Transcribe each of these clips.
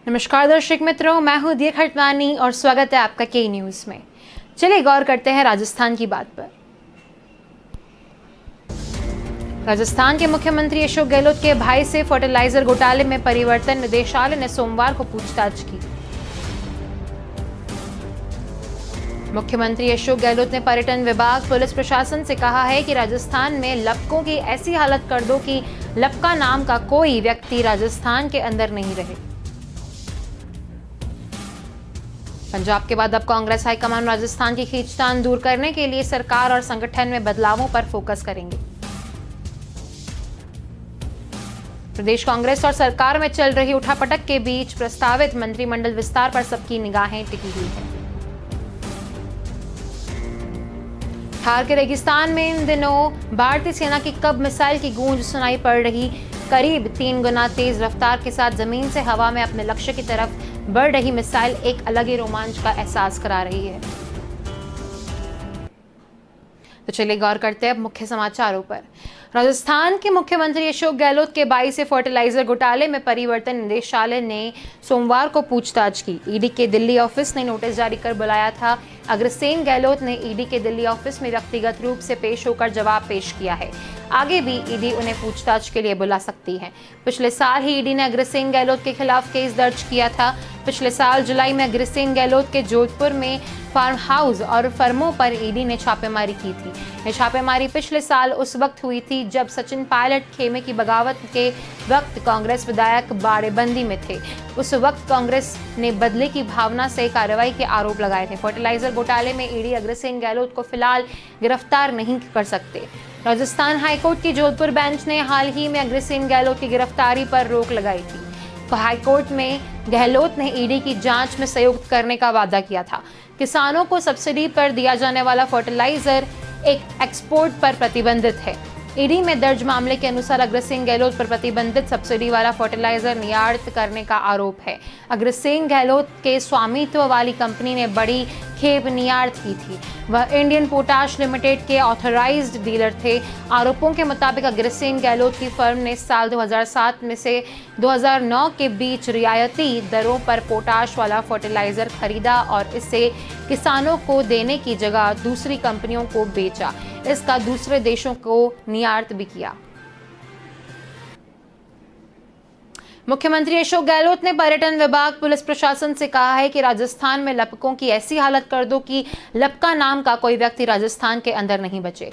नमस्कार दर्शक मित्रों, मैं हूं दिया खटवानी और स्वागत है आपका के न्यूज में। चलिए गौर करते हैं राजस्थान की बात पर। राजस्थान के मुख्यमंत्री अशोक गहलोत के भाई से फर्टिलाइजर घोटाले में परिवर्तन निदेशालय ने सोमवार को पूछताछ की। मुख्यमंत्री अशोक गहलोत ने पर्यटन विभाग, पुलिस प्रशासन से कहा है कि राजस्थान में लपकों की ऐसी हालत कर दो कि लपका नाम का कोई व्यक्ति राजस्थान के अंदर नहीं रहे। पंजाब के बाद अब कांग्रेस हाईकमान राजस्थान की खींचतान दूर करने के लिए सरकार और संगठन में बदलावों पर फोकस करेंगे। प्रदेश कांग्रेस और सरकार में चल रही उठापटक के बीच प्रस्तावित मंत्रिमंडल विस्तार पर सबकी निगाहें टिकी हुई है। थार के रेगिस्तान में इन दिनों भारतीय सेना की कब मिसाइल की गूंज सुनाई पड़ रही। करीब 3 गुना तेज रफ्तार के साथ जमीन से हवा में अपने लक्ष्य की तरफ बढ़ रही मिसाइल एक अलग ही रोमांच का एहसास करा रही है। तो चलिए गौर करते हैं अब मुख्य समाचारों पर। राजस्थान के मुख्यमंत्री अशोक गहलोत के भाई से फर्टिलाइजर घोटाले में परिवर्तन निदेशालय ने सोमवार को पूछताछ की। ईडी के दिल्ली ऑफिस ने नोटिस जारी कर बुलाया था। अग्रसेन गहलोत ने ईडी के दिल्ली ऑफिस में व्यक्तिगत रूप से पेश होकर जवाब पेश किया है। आगे भी ईडी उन्हें पूछताछ के लिए बुला सकती है। पिछले साल ही ईडी ने अग्रसेन गहलोत के खिलाफ केस दर्ज किया था। पिछले साल जुलाई में अग्रसेन गहलोत के जोधपुर में फार्म हाउस और फर्मों पर ईडी ने छापेमारी की थी। यह छापेमारी पिछले साल उस वक्त हुई थी जब सचिन पायलट खेमे की बगावत के वक्त कांग्रेस विधायक बाड़ेबंदी में थे। उस वक्त कांग्रेस ने बदले की भावना से कार्रवाई के आरोप लगाए थे। फर्टिलाइजर घोटाले में ईडी अग्रसेन गहलोत को फिलहाल गिरफ्तार नहीं कर सकते। राजस्थान हाईकोर्ट की जोधपुर बेंच ने हाल ही में अग्रसेन गहलोत की गिरफ्तारी पर रोक लगाई थी। हाईकोर्ट में गहलोत ने ईडी की जांच में सहयोग करने का वादा किया था। किसानों को सब्सिडी पर दिया जाने वाला फर्टिलाइजर एक एक्सपोर्ट पर प्रतिबंधित है। ईडी में दर्ज मामले के अनुसार अग्रसेन गहलोत पर प्रतिबंधित सब्सिडी वाला फर्टिलाइजर निर्यात करने का आरोप है। अग्रसेन गहलोत के स्वामित्व वाली कंपनी ने बड़ी खेप निर्यात की थी। वह इंडियन पोटाश लिमिटेड के ऑथराइज्ड डीलर थे। आरोपों के मुताबिक अग्रसेन गहलोत की फर्म ने साल 2007 में से 2009 के बीच रियायती दरों पर पोटाश वाला फर्टिलाइजर खरीदा और इसे किसानों को देने की जगह दूसरी कंपनियों को बेचा। इसका दूसरे देशों को निर्यात भी किया। मुख्यमंत्री अशोक गहलोत ने पर्यटन विभाग, पुलिस प्रशासन से कहा है कि राजस्थान में लपकों की ऐसी हालत कर दो कि लपका नाम का कोई व्यक्ति राजस्थान के अंदर नहीं बचे।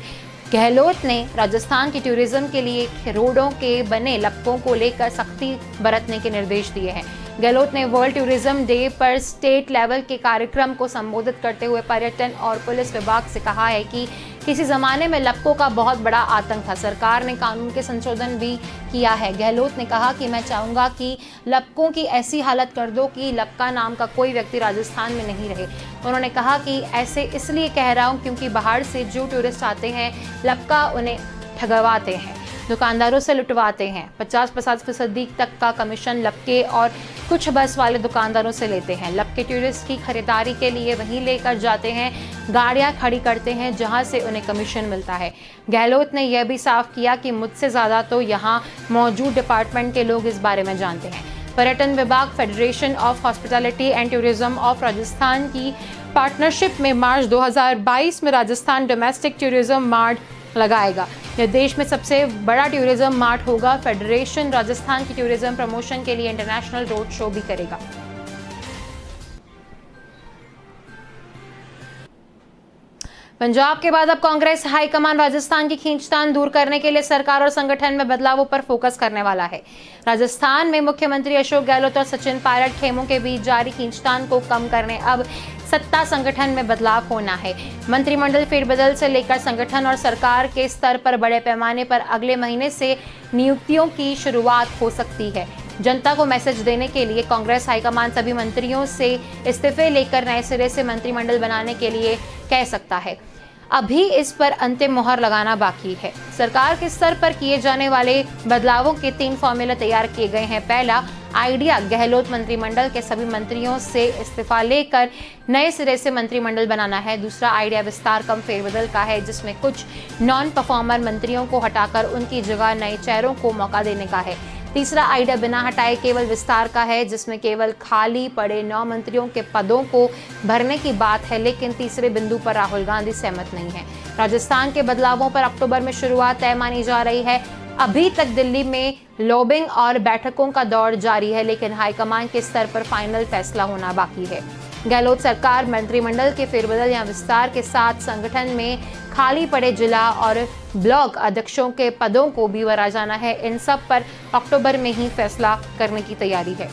गहलोत ने राजस्थान की टूरिज्म के लिए रोडों के बने लपकों को लेकर सख्ती बरतने के निर्देश दिए हैं। गहलोत ने वर्ल्ड टूरिज्म डे पर स्टेट लेवल के कार्यक्रम को संबोधित करते हुए पर्यटन और पुलिस विभाग से कहा है कि किसी जमाने में लपकों का बहुत बड़ा आतंक था। सरकार ने कानून के संशोधन भी किया है। गहलोत ने कहा कि मैं चाहूंगा कि लपकों की ऐसी हालत कर दो कि लपका नाम का कोई व्यक्ति राजस्थान में नहीं रहे। उन्होंने कहा कि ऐसे इसलिए कह रहा हूं क्योंकि बाहर से जो टूरिस्ट आते हैं लपका उन्हें ठगवाते हैं, दुकानदारों से लुटवाते हैं। 50% तक का कमीशन लपके और कुछ बस वाले दुकानदारों से लेते हैं। लपके टूरिस्ट की खरीदारी के लिए वहीं लेकर जाते हैं, गाड़ियां खड़ी करते हैं जहां से उन्हें कमीशन मिलता है। गहलोत ने यह भी साफ किया कि मुझसे ज़्यादा तो यहां मौजूद डिपार्टमेंट के लोग इस बारे में जानते हैं। पर्यटन विभाग federation of hospitality and tourism of Rajasthan की पार्टनरशिप में मार्च 2022 में राजस्थान डोमेस्टिक टूरिज्म मार्ट लगाएगा। यह देश में सबसे बड़ा टूरिज्म मार्ट होगा। फेडरेशन राजस्थान की टूरिज्म प्रमोशन के लिए इंटरनेशनल रोड शो भी करेगा। पंजाब के बाद अब कांग्रेस हाईकमान राजस्थान की खींचतान दूर करने के लिए सरकार और संगठन में बदलावों पर फोकस करने वाला है। राजस्थान में मुख्यमंत्री अशोक गहलोत और सचिन पायलट खेमों के बीच जारी खींचतान को कम करने अब सत्ता संगठन में बदलाव होना है। मंत्रिमंडल फेरबदल से लेकर संगठन और सरकार के स्तर पर बड़े पैमाने पर अगले महीने से नियुक्तियों की शुरुआत हो सकती है। जनता को मैसेज देने के लिए कांग्रेस हाईकमान सभी मंत्रियों से इस्तीफे लेकर नए सिरे से मंत्रिमंडल बनाने के लिए कह सकता है। अभी इस पर अंतिम मोहर लगाना बाकी है। सरकार के स्तर पर किए जाने वाले बदलावों के 3 फॉर्मूले तैयार किए गए हैं। पहला आइडिया गहलोत मंत्रिमंडल के सभी मंत्रियों से इस्तीफा लेकर नए सिरे से मंत्रिमंडल बनाना है। दूसरा आइडिया विस्तार कम फेरबदल का है, जिसमें कुछ नॉन परफॉर्मर मंत्रियों को हटाकर उनकी जगह नए चेहरों को मौका देने का है। तीसरा आइडिया बिना हटाए केवल विस्तार का है, जिसमें केवल खाली पड़े 9 मंत्रियों के पदों को भरने की बात है, लेकिन तीसरे बिंदु पर राहुल गांधी सहमत नहीं है। राजस्थान के बदलावों पर अक्टूबर में शुरुआत तय मानी जा रही है। अभी तक दिल्ली में लॉबिंग और बैठकों का दौर जारी है, लेकिन हाईकमान के स्तर पर फाइनल फैसला होना बाकी है। गहलोत सरकार मंत्रिमंडल के फेरबदल या विस्तार के साथ संगठन में खाली पड़े जिला और ब्लॉक अध्यक्षों के पदों को भी भरा जाना है। इन सब पर अक्टूबर में ही फैसला करने की तैयारी है।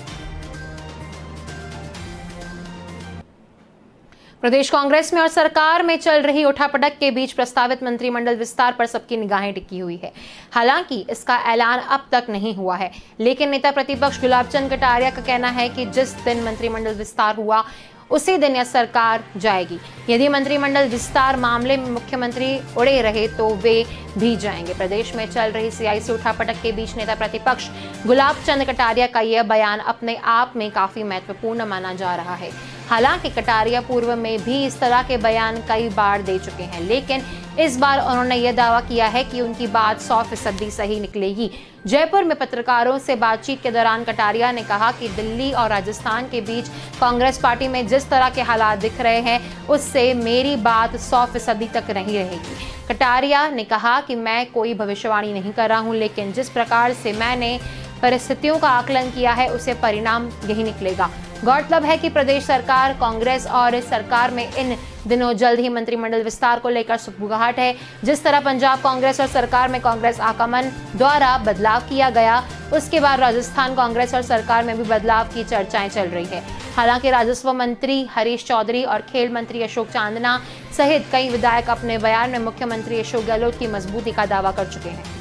प्रदेश कांग्रेस में और सरकार में चल रही उठापटक के बीच प्रस्तावित मंत्रिमंडल विस्तार पर सबकी निगाहें टिकी हुई है। हालांकि इसका ऐलान अब तक नहीं हुआ है, लेकिन नेता प्रतिपक्ष गुलाब चंद कटारिया का कहना है कि जिस दिन मंत्रिमंडल विस्तार हुआ उसी दिन यह सरकार जाएगी। यदि मंत्रिमंडल विस्तार मामले में मुख्यमंत्री उड़े रहे तो वे भी जाएंगे। प्रदेश में चल रही सियासी उठापटक के बीच नेता प्रतिपक्ष गुलाब चंद कटारिया का यह बयान अपने आप में काफी महत्वपूर्ण माना जा रहा है। हालांकि कटारिया पूर्व में भी इस तरह के बयान कई बार दे चुके हैं, लेकिन इस बार उन्होंने यह दावा किया है कि उनकी बात 100% सही निकलेगी। जयपुर में पत्रकारों से बातचीत के दौरान कटारिया ने कहा कि दिल्ली और राजस्थान के बीच कांग्रेस पार्टी में जिस तरह के हालात दिख रहे हैं, उससे मेरी बात 100% तक नहीं रहेगी। कटारिया ने कहा कि मैं कोई भविष्यवाणी नहीं कर रहा हूं, लेकिन जिस प्रकार से मैंने परिस्थितियों का आकलन किया है उसे परिणाम यही निकलेगा। गौरतलब है कि प्रदेश सरकार, कांग्रेस और सरकार में इन दिनों जल्द ही मंत्रिमंडल विस्तार को लेकर सुगबुगाहट है। जिस तरह पंजाब कांग्रेस और सरकार में कांग्रेस आगमन द्वारा बदलाव किया गया, उसके बाद राजस्थान कांग्रेस और सरकार में भी बदलाव की चर्चाएं चल रही है। हालांकि राजस्व मंत्री हरीश चौधरी और खेल मंत्री अशोक चांदना सहित कई विधायक अपने बयान में मुख्यमंत्री अशोक गहलोत की मजबूती का दावा कर चुके हैं।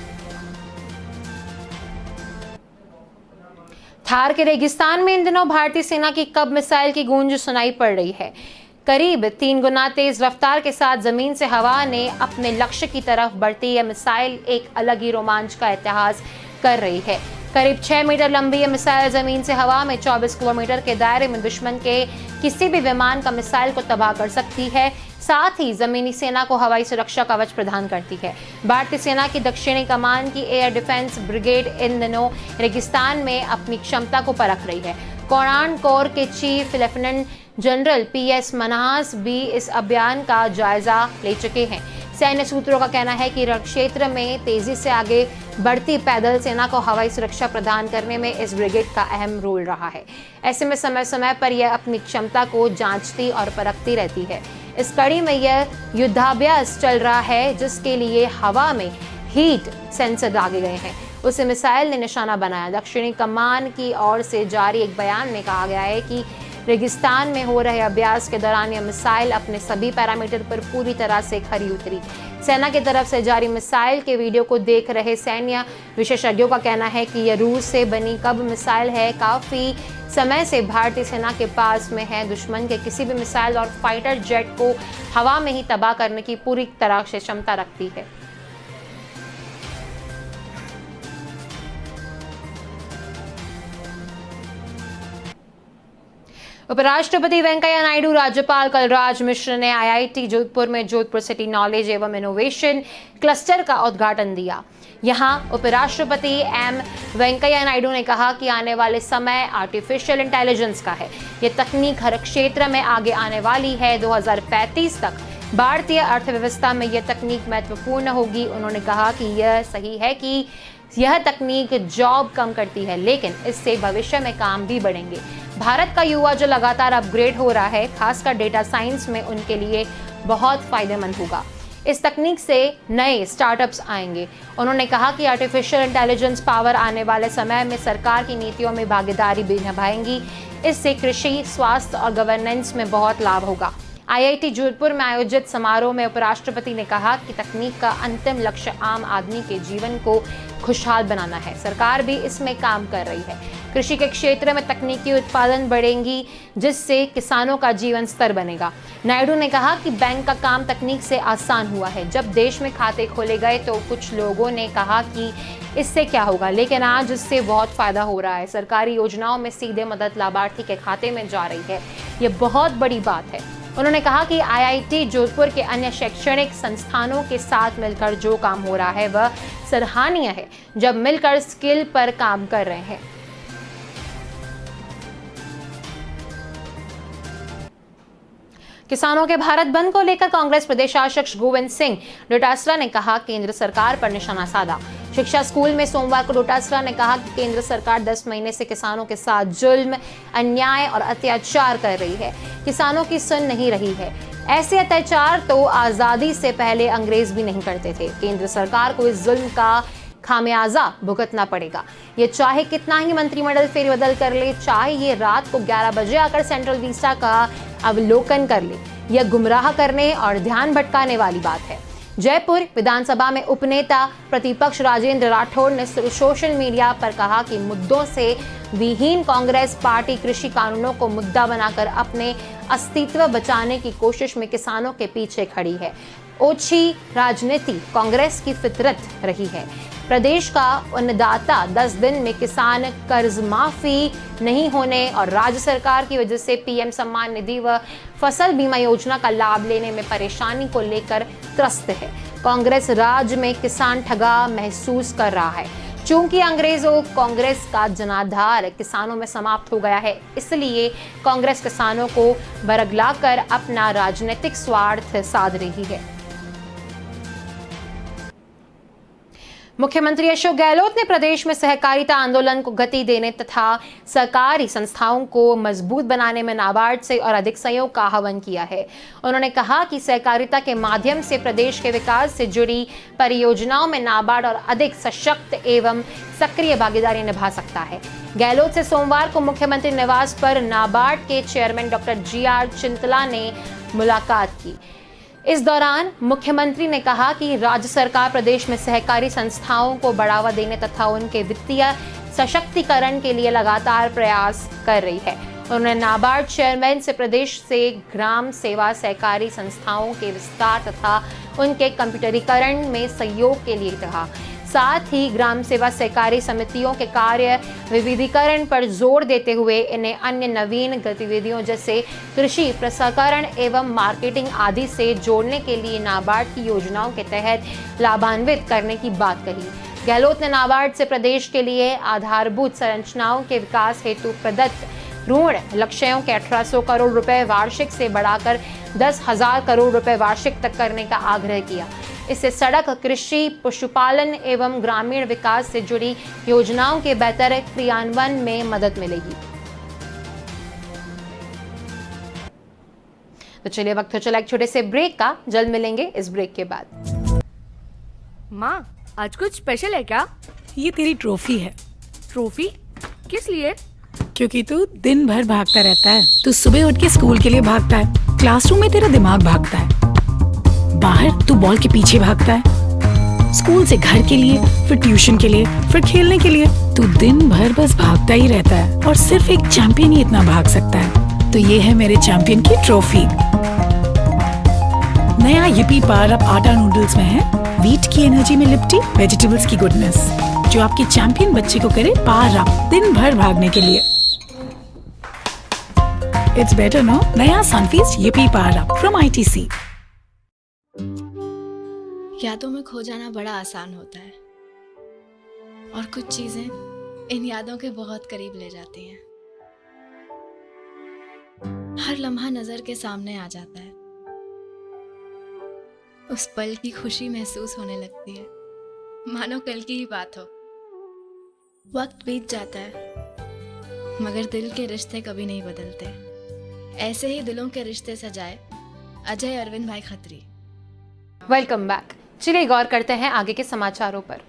थार के रेगिस्तान में इन दिनों भारतीय सेना की कब मिसाइल की गूंज सुनाई पड़ रही है। करीब 3 गुना तेज रफ्तार के साथ जमीन से हवा ने अपने लक्ष्य की तरफ बढ़ती यह मिसाइल एक अलग ही रोमांच का इतिहास कर रही है। करीब 6 मीटर लंबी यह मिसाइल जमीन से हवा में 24 किलोमीटर के दायरे में दुश्मन के किसी भी विमान का मिसाइल को तबाह कर सकती है। साथ ही जमीनी सेना को हवाई सुरक्षा कवच प्रदान करती है। भारतीय सेना की दक्षिणी कमान की एयर डिफेंस ब्रिगेड इन दिनों रेगिस्तान में अपनी क्षमता को परख रही है। कोणार्क कोर के chief lieutenant general PS Manhas भी इस अभियान का जायजा ले चुके हैं। सैन्य सूत्रों का कहना है कि रण क्षेत्र में तेजी से आगे बढ़ती पैदल सेना को हवाई सुरक्षा प्रदान करने में इस ब्रिगेड का अहम रोल रहा है। ऐसे में समय समय पर यह अपनी क्षमता को जांचती और परखती रहती है। इस कड़ी में यह युद्धाभ्यास चल रहा है, जिसके लिए हवा में हीट सेंसर दागे गए हैं। उसे मिसाइल ने निशाना बनाया। दक्षिणी कमान की ओर से जारी एक बयान में कहा गया है कि रेगिस्तान में हो रहे अभ्यास के दौरान यह मिसाइल अपने सभी पैरामीटर पर पूरी तरह से खरी उतरी। सेना की तरफ से जारी मिसाइल के वीडियो को देख रहे सैन्य विशेषज्ञों का कहना है कि यह रूस से बनी कब मिसाइल है, काफी समय से भारतीय सेना के पास में है। दुश्मन के किसी भी मिसाइल और फाइटर जेट को हवा में ही तबाह करने की पूरी तरह से क्षमता रखती है। उपराष्ट्रपति वेंकैया नायडू, राज्यपाल कलराज मिश्र ने IIT जोधपुर में जोधपुर सिटी नॉलेज एवं इनोवेशन क्लस्टर का उद्घाटन दिया। यहां उपराष्ट्रपति वेंकैया नायडू ने कहा कि आने वाले समय आर्टिफिशियल इंटेलिजेंस का है। ये तकनीक हर क्षेत्र में आगे आने वाली है। 2035 तक भारतीय अर्थव्यवस्था में यह तकनीक महत्वपूर्ण होगी। उन्होंने कहा कि यह सही है कि यह तकनीक जॉब कम करती है, लेकिन इससे भविष्य में काम भी बढ़ेंगे। भारत का युवा जो लगातार अपग्रेड हो रहा है, खासकर डेटा साइंस में, उनके लिए बहुत फायदेमंद होगा। इस तकनीक से नए स्टार्टअप्स आएंगे। उन्होंने कहा कि आर्टिफिशियल इंटेलिजेंस पावर आने वाले समय में सरकार की नीतियों में भागीदारी भी निभाएंगी। इससे कृषि, स्वास्थ्य और गवर्नेंस में बहुत लाभ होगा। IIT जोधपुर में आयोजित समारोह में उपराष्ट्रपति ने कहा कि तकनीक का अंतिम लक्ष्य आम आदमी के जीवन को खुशहाल बनाना है। सरकार भी इसमें काम कर रही है। कृषि के क्षेत्र में तकनीकी उत्पादन बढ़ेंगी, जिससे किसानों का जीवन स्तर बनेगा। नायडू ने कहा कि बैंक का काम तकनीक से आसान हुआ है। जब देश में खाते खोले गए तो कुछ लोगों ने कहा कि इससे क्या होगा, लेकिन आज इससे बहुत फायदा हो रहा है। सरकारी योजनाओं में सीधे मदद लाभार्थी के खाते में जा रही है। ये बहुत बड़ी बात है। उन्होंने कहा कि IIT जोधपुर के अन्य शैक्षणिक संस्थानों के साथ मिलकर जो काम हो रहा है वह सराहनीय है, जब मिलकर स्किल पर काम कर रहे हैं। किसानों के भारत बंद को लेकर कांग्रेस प्रदेशाध्यक्ष गोविंद सिंह डोटासरा ने कहा, केंद्र सरकार पर निशाना साधा। शिक्षा स्कूल में सोमवार को डोटासरा ने कहा कि केंद्र सरकार 10 महीने से किसानों के साथ जुल्म, अन्याय और अत्याचार कर रही है। किसानों की सुन नहीं रही है। ऐसे अत्याचार तो आजादी से पहले अंग्रेज भी नहीं करते थे। केंद्र सरकार को इस जुल्म का खामियाजा भुगतना पड़ेगा। ये चाहे कितना ही मंत्रिमंडल फेरबदल कर ले, चाहे ये रात को 11 बजे आकर सेंट्रल विस्टा का अवलोकन कर ले, यह गुमराह करने और ध्यान भटकाने वाली बात है। जयपुर विधानसभा में उपनेता प्रतिपक्ष राजेंद्र राठौड़ ने सोशल मीडिया पर कहा कि मुद्दों से विहीन कांग्रेस पार्टी कृषि कानूनों को मुद्दा बनाकर अपने अस्तित्व बचाने की कोशिश में किसानों के पीछे खड़ी है। ओछी राजनीति कांग्रेस की फितरत रही है। प्रदेश का अन्नदाता 10 दिन में किसान कर्ज माफी नहीं होने और राज्य सरकार की वजह से PM सम्मान निधि व फसल बीमा योजना का लाभ लेने में परेशानी को लेकर त्रस्त है। कांग्रेस राज्य में किसान ठगा महसूस कर रहा है। चूंकि अंग्रेजों कांग्रेस का जनाधार किसानों में समाप्त हो गया है, इसलिए कांग्रेस किसानों को बरगलाकर अपना राजनीतिक स्वार्थ साध रही है। मुख्यमंत्री अशोक गहलोत ने प्रदेश में सहकारिता आंदोलन को गति देने तथा सहकारी संस्थाओं को मजबूत बनाने में नाबार्ड से और अधिक सहयोग का आह्वान किया है। उन्होंने कहा कि सहकारिता के माध्यम से प्रदेश के विकास से जुड़ी परियोजनाओं में नाबार्ड और अधिक सशक्त एवं सक्रिय भागीदारी निभा सकता है। गहलोत से सोमवार को मुख्यमंत्री निवास पर नाबार्ड के चेयरमैन डॉक्टर GR चिंतला ने मुलाकात की। इस दौरान मुख्यमंत्री ने कहा कि राज्य सरकार प्रदेश में सहकारी संस्थाओं को बढ़ावा देने तथा उनके वित्तीय सशक्तिकरण के लिए लगातार प्रयास कर रही है। उन्होंने नाबार्ड चेयरमैन से प्रदेश से ग्राम सेवा सहकारी संस्थाओं के विस्तार तथा उनके कंप्यूटरीकरण में सहयोग के लिए कहा। साथ ही ग्राम सेवा सहकारी समितियों के कार्य विविधीकरण पर जोर देते हुए इन्हें अन्य नवीन गतिविधियों जैसे कृषि प्रसंस्करण एवं मार्केटिंग आदि से जोड़ने के लिए नाबार्ड की योजनाओं के तहत लाभान्वित करने की बात कही। गहलोत ने नाबार्ड से प्रदेश के लिए आधारभूत संरचनाओं के विकास हेतु प्रदत्त ऋण लक्ष्यों के 1800 करोड़ रुपए वार्षिक से बढ़ाकर 10,000 करोड़ रुपए वार्षिक तक करने का आग्रह किया। इससे सड़क, कृषि, पशुपालन एवं ग्रामीण विकास से जुड़ी योजनाओं के बेहतर क्रियान्वयन में मदद मिलेगी। तो चलिए वक्त हो चला एक छोटे से ब्रेक का, जल्द मिलेंगे इस ब्रेक के बाद। माँ, आज कुछ स्पेशल है क्या? ये तेरी ट्रॉफी है। ट्रॉफी? किस लिए? क्योंकि तू दिन भर भागता रहता है। तू सुबह उठ के स्कूल के लिए भागता है, क्लासरूम में तेरा दिमाग भागता है, बाहर तू बॉल के पीछे भागता है, स्कूल से घर के लिए, फिर ट्यूशन के लिए, फिर खेलने के लिए। तू दिन भर बस भागता ही रहता है और सिर्फ एक चैंपियन ही इतना भाग सकता है। तो ये है मेरे चैंपियन की ट्रॉफी। नया yippee पावर अप आटा नूडल्स में है व्हीट की एनर्जी में लिपटी वेजिटेबल्स की गुडनेस, जो आपके चैंपियन बच्चे को करे पावर अप दिन भर भागने के लिए। It's better no? नया Sunfeast yippee power up from ITC। यादों में खो जाना बड़ा आसान होता है और कुछ चीजें इन यादों के बहुत करीब ले जाती हैं। हर लम्हा नजर के सामने आ जाता है, उस पल की खुशी महसूस होने लगती है, मानो कल की ही बात हो। वक्त बीत जाता है मगर दिल के रिश्ते कभी नहीं बदलते। ऐसे ही दिलों के रिश्ते सजाए अजय अरविंद भाई खत्री। Welcome back. चलिए गौर करते हैं आगे के समाचारों पर।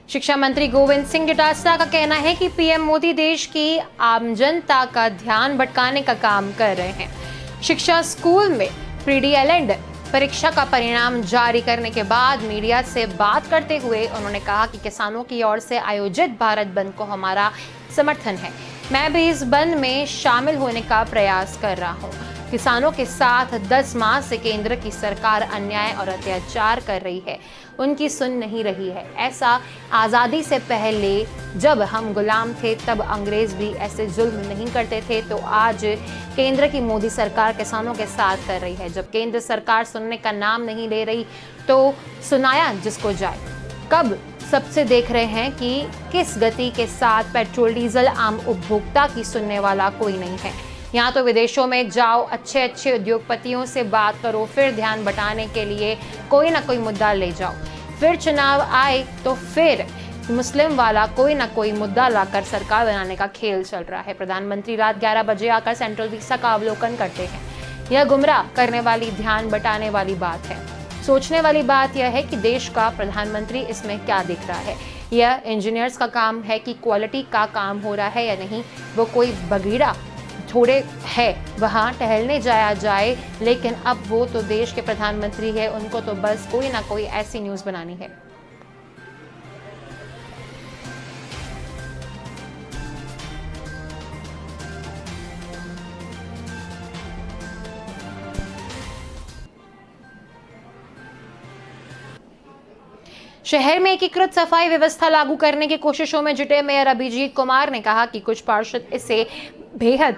शिक्षा मंत्री गोविंद सिंह डोटासरा का कहना है कि PM मोदी देश की आम जनता का ध्यान भटकाने का काम कर रहे हैं। शिक्षा स्कूल में PDLED परीक्षा का परिणाम जारी करने के बाद मीडिया से बात करते हुए उन्होंने कहा कि किसानों की ओर से आयोजित भारत बंद को हमारा समर्थन है। मैं भी इस बंद में शामिल होने का प्रयास कर रहा हूँ। किसानों के साथ 10 माह से केंद्र की सरकार अन्याय और अत्याचार कर रही है, उनकी सुन नहीं रही है। ऐसा आज़ादी से पहले जब हम गुलाम थे तब अंग्रेज भी ऐसे जुल्म नहीं करते थे, तो आज केंद्र की मोदी सरकार किसानों के साथ कर रही है। जब केंद्र सरकार सुनने का नाम नहीं ले रही तो सुनाया जिसको जाए। कब सबसे देख रहे हैं कि किस गति के साथ पेट्रोल डीजल आम उपभोक्ता की सुनने वाला कोई नहीं है। यहाँ तो विदेशों में जाओ, अच्छे अच्छे उद्योगपतियों से बात करो, फिर ध्यान बटाने के लिए कोई ना कोई मुद्दा ले जाओ, फिर चुनाव आए तो फिर मुस्लिम वाला कोई ना कोई मुद्दा लाकर सरकार बनाने का खेल चल रहा है। प्रधानमंत्री रात 11 बजे आकर सेंट्रल वीसा का अवलोकन करते हैं। यह गुमराह करने वाली, ध्यान बटाने वाली बात है। सोचने वाली बात यह है कि देश का प्रधानमंत्री इसमें क्या दिख रहा है। यह इंजीनियर्स का काम है कि क्वालिटी का काम हो रहा है या नहीं। वो कोई बगीड़ा थोड़े है वहाँ टहलने जाया जाए, लेकिन अब वो तो देश के प्रधानमंत्री है, उनको तो बस कोई ना कोई ऐसी न्यूज़ बनानी है। शहर में एकीकृत सफाई व्यवस्था लागू करने की कोशिशों में जुटे मेयर अभिजीत कुमार ने कहा कि कुछ पार्षद इसे बेहद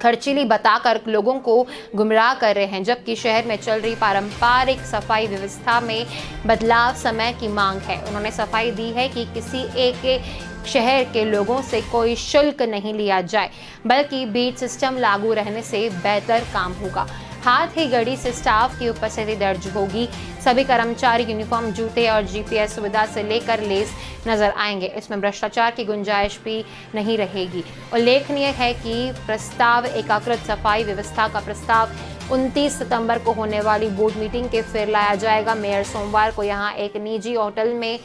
खर्चीली बताकर लोगों को गुमराह कर रहे हैं, जबकि शहर में चल रही पारंपरिक सफाई व्यवस्था में बदलाव समय की मांग है। उन्होंने सफाई दी है कि किसी एक शहर के लोगों से कोई शुल्क नहीं लिया जाए, बल्कि बीट सिस्टम लागू रहने से बेहतर काम होगा। हाथ ही घड़ी से स्टाफ की उपस्थिति दर्ज होगी। सभी कर्मचारी यूनिफॉर्म, जूते और जीपीएस सुविधा से लेकर लेस नजर आएंगे। इसमें भ्रष्टाचार की गुंजाइश भी नहीं रहेगी। उल्लेखनीय है कि प्रस्ताव एकीकृत सफाई व्यवस्था का प्रस्ताव 29 सितंबर को होने वाली बोर्ड मीटिंग के फिर लाया जाएगा। मेयर सोमवार को यहां एक निजी होटल में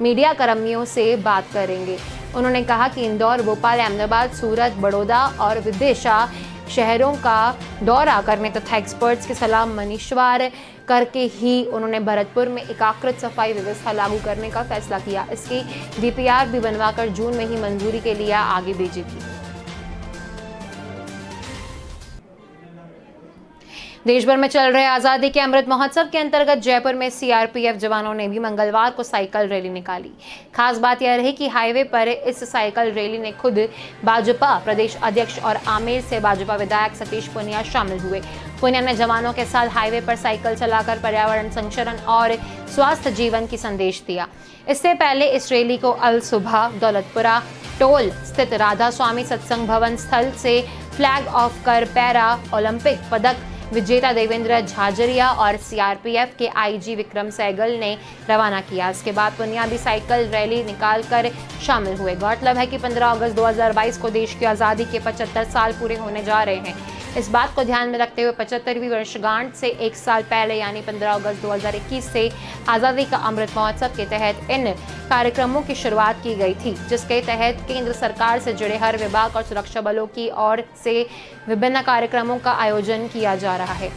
मीडिया कर्मियों से बात करेंगे। उन्होंने कहा कि इंदौर, भोपाल, अहमदाबाद, सूरत, बड़ौदा और विदिशा शहरों का दौरा करने तथा एक्सपर्ट्स की सलाह मशवरा करके ही उन्होंने भरतपुर में एकीकृत सफाई व्यवस्था लागू करने का फैसला किया। इसकी डीपीआर भी बनवाकर जून में ही मंजूरी के लिए आगे भेजी थी। देश भर में चल रहे आजादी के अमृत महोत्सव के अंतर्गत जयपुर में सीआरपीएफ जवानों ने भी मंगलवार को साइकिल रैली निकाली। खास बात यह रही कि हाईवे पर इस साइकिल रैली में खुद भाजपा प्रदेश अध्यक्ष और आमेर से भाजपा विधायक सतीश पुनिया शामिल हुए। पुनिया ने जवानों के साथ हाईवे पर साइकिल चलाकर पर्यावरण संरक्षण और स्वास्थ्य जीवन की संदेश दिया। इससे पहले इस रैली को अल सुबह दौलतपुरा टोल स्थित राधा स्वामी सत्संग भवन स्थल से फ्लैग ऑफ कर पैरा ओलंपिक पदक विजेता देवेंद्र झाझरिया और सीआरपीएफ के आईजी विक्रम सहगल ने रवाना किया। इसके बाद पुनिया भी साइकिल रैली निकालकर शामिल हुए। गौरतलब है कि 15 अगस्त 2022 को देश की आज़ादी के 75 साल पूरे होने जा रहे हैं। इस बात को ध्यान में रखते हुए 75वीं वर्षगांठ से एक साल पहले यानी 15 अगस्त 2021 से आज़ादी का अमृत महोत्सव के तहत इन कार्यक्रमों की शुरुआत की गई थी, जिसके तहत केंद्र सरकार से जुड़े हर विभाग और सुरक्षा बलों की ओर से विभिन्न कार्यक्रमों का आयोजन किया जा रहा है।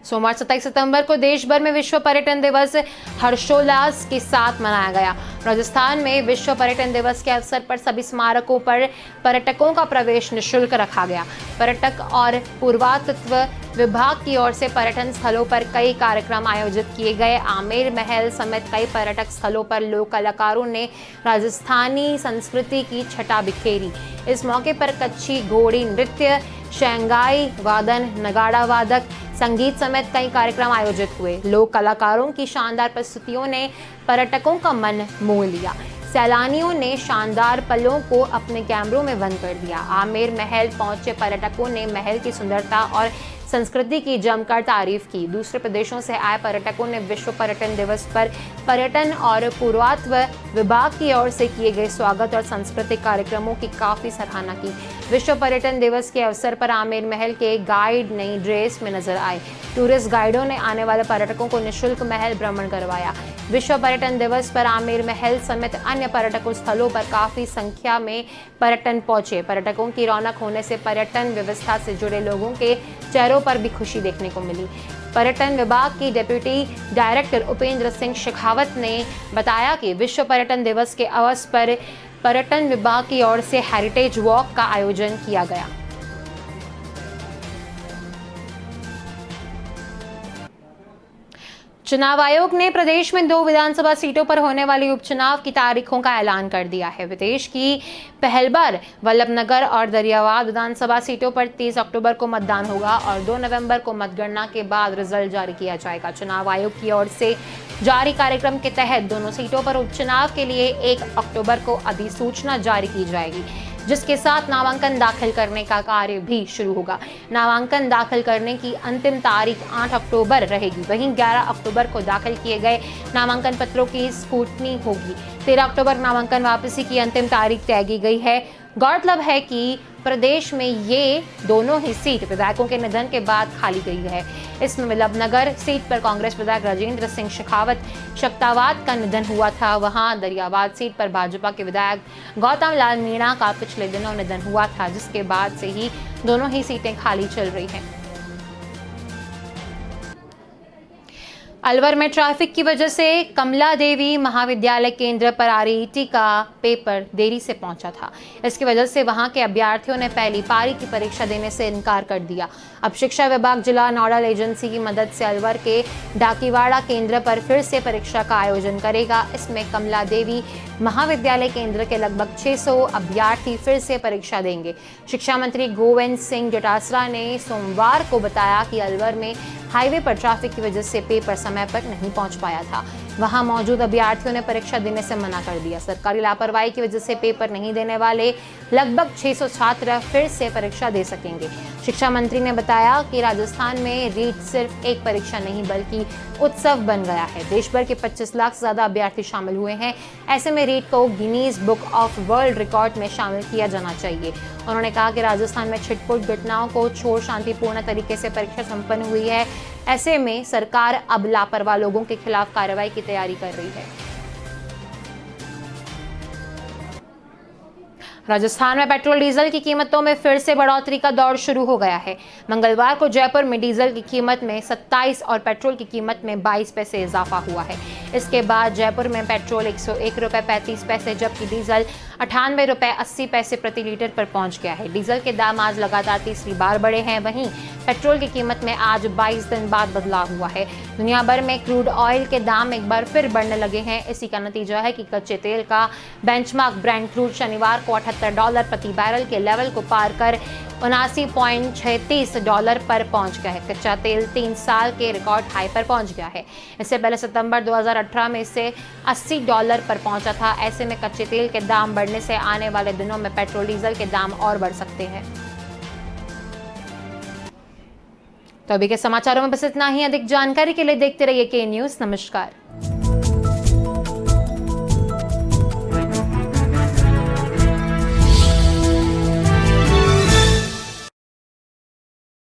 सोमवार 27 सितंबर को देश भर में विश्व पर्यटन दिवस हर्षोल्लास के साथ मनाया गया। राजस्थान में विश्व पर्यटन दिवस के अवसर पर सभी स्मारकों पर पर्यटकों का प्रवेश निःशुल्क रखा गया। पर्यटक और पुरातत्व विभाग की ओर से पर्यटन स्थलों पर कई कार्यक्रम आयोजित किए गए। आमेर महल समेत कई पर्यटक स्थलों पर लोक कलाकारों ने राजस्थानी संस्कृति की छटा बिखेरी। इस मौके पर कच्छी घोड़ी नृत्य, शंगाई वादन, नगाड़ा वादक, संगीत समेत कई कार्यक्रम आयोजित हुए। लोक कलाकारों की शानदार प्रस्तुतियों ने पर्यटकों का मन मोह लिया। सैलानियों ने शानदार पलों को अपने कैमरों में बंद कर दिया। आमेर महल पहुंचे पर्यटकों ने महल की सुंदरता और संस्कृति की जमकर तारीफ की। दूसरे प्रदेशों से आए पर्यटकों ने विश्व पर्यटन दिवस पर पर्यटन और पुरातत्व विभाग की ओर से किए गए स्वागत और सांस्कृतिक कार्यक्रमों की काफी सराहना की। विश्व पर्यटन दिवस के अवसर पर आमेर महल के गाइड नई ड्रेस में नजर आए। टूरिस्ट गाइडों ने आने वाले पर्यटकों को निःशुल्क महल भ्रमण करवाया। विश्व पर्यटन दिवस पर आमेर महल समेत अन्य पर्यटकों स्थलों पर काफी संख्या में पर्यटन पहुंचे। पर्यटकों की रौनक होने से पर्यटन व्यवस्था से जुड़े लोगों के चेहरों पर भी खुशी देखने को मिली। पर्यटन विभाग की डेप्यूटी डायरेक्टर उपेंद्र सिंह शेखावत ने बताया कि विश्व पर्यटन दिवस के अवसर पर पर्यटन विभाग की ओर से हेरिटेज वॉक का आयोजन किया गया। चुनाव आयोग ने प्रदेश में 2 विधानसभा सीटों पर होने वाली उपचुनाव की तारीखों का ऐलान कर दिया है। प्रदेश की पहल बार वल्लभनगर और दरियाबाद विधानसभा सीटों पर 30 अक्टूबर को मतदान होगा और 2 नवंबर को मतगणना के बाद रिजल्ट जारी किया जाएगा। चुनाव आयोग की ओर से जारी कार्यक्रम के तहत दोनों सीटों पर उपचुनाव के लिए 1 अक्टूबर को अधिसूचना जारी की जाएगी, जिसके साथ नामांकन दाखिल करने का कार्य भी शुरू होगा। नामांकन दाखिल करने की अंतिम तारीख 8 अक्टूबर रहेगी। वहीं 11 अक्टूबर को दाखिल किए गए नामांकन पत्रों की स्क्रूटनी होगी। 13 अक्टूबर नामांकन वापसी की अंतिम तारीख तय की गई है। गौरतलब है कि प्रदेश में ये दोनों ही सीट विधायकों के निधन के बाद खाली गई है। इसमें वल्लभनगर सीट पर कांग्रेस विधायक राजेंद्र सिंह शेखावत शक्तावात का निधन हुआ था। वहां दरियाबाद सीट पर भाजपा के विधायक गौतम लाल मीणा का पिछले दिनों निधन हुआ था, जिसके बाद से ही दोनों ही सीटें खाली चल रही हैं। अलवर में ट्रैफिक की वजह से कमला देवी महाविद्यालय केंद्र पर आरईटी का पेपर देरी से पहुंचा था। इसकी वजह से वहां के अभ्यर्थियों ने पहली पारी की परीक्षा देने से इनकार कर दिया। अब शिक्षा विभाग जिला नोडल एजेंसी की मदद से अलवर के डाकीवाड़ा केंद्र पर फिर से परीक्षा का आयोजन करेगा। इसमें कमला देवी महाविद्यालय केंद्र के लगभग 600 अभ्यर्थी फिर से परीक्षा देंगे। शिक्षा मंत्री गोविंद सिंह डोटासरा ने सोमवार को बताया कि अलवर में हाईवे पर ट्रैफिक की वजह से पेपर समय पर नहीं पहुंच पाया था। वहां मौजूद अभ्यर्थियों ने परीक्षा देने से मना कर दिया। सरकारी लापरवाही की वजह से पेपर नहीं देने वाले लगभग 600 छात्र फिर से परीक्षा दे सकेंगे। शिक्षा मंत्री ने बताया कि राजस्थान में रीट सिर्फ एक परीक्षा नहीं बल्कि उत्सव बन गया है। देश भर के 25 लाख से ज्यादा अभ्यर्थी शामिल हुए हैं। ऐसे में रीट को Guinness book of world record में शामिल किया जाना चाहिए। उन्होंने कहा कि राजस्थान में छिटपुट घटनाओं को छोड़ शांतिपूर्ण तरीके से परीक्षा संपन्न हुई है। ऐसे में सरकार अब लापरवाह लोगों के खिलाफ कार्रवाई की तैयारी कर रही है। राजस्थान में पेट्रोल डीजल की कीमतों में फिर से बढ़ोतरी का दौर शुरू हो गया है। मंगलवार को जयपुर में डीजल की कीमत में 27 और पेट्रोल की कीमत में 22 पैसे इजाफा हुआ है। इसके बाद जयपुर में पेट्रोल 101 रुपये 35 पैसे जबकि डीजल 98 रुपये 80 पैसे प्रति लीटर पर पहुंच गया है। डीजल के दाम आज लगातार तीसरी बार बढ़े हैं। वहीं पेट्रोल की कीमत में आज 22 दिन बाद बदलाव हुआ है। दुनिया भर में क्रूड ऑयल के दाम एक बार फिर बढ़ने लगे हैं। इसी का नतीजा है कि कच्चे तेल का बेंचमार्क ब्रेंट क्रूड शनिवार को $78 प्रति बैरल के लेवल को पार कर $79.36 पर पहुंच गया है। कच्चा तेल 3 साल के रिकॉर्ड हाई पर पहुंच गया है। इससे पहले सितंबर 2018 में इसे $80 पर पहुंचा था। ऐसे में कच्चे तेल के दाम बढ़ने से आने वाले दिनों में पेट्रोल डीजल के दाम और बढ़ सकते हैं। तो अभी के समाचारों में बस इतना ही। अधिक जानकारी के लिए देखते रहिए के न्यूज़। नमस्कार।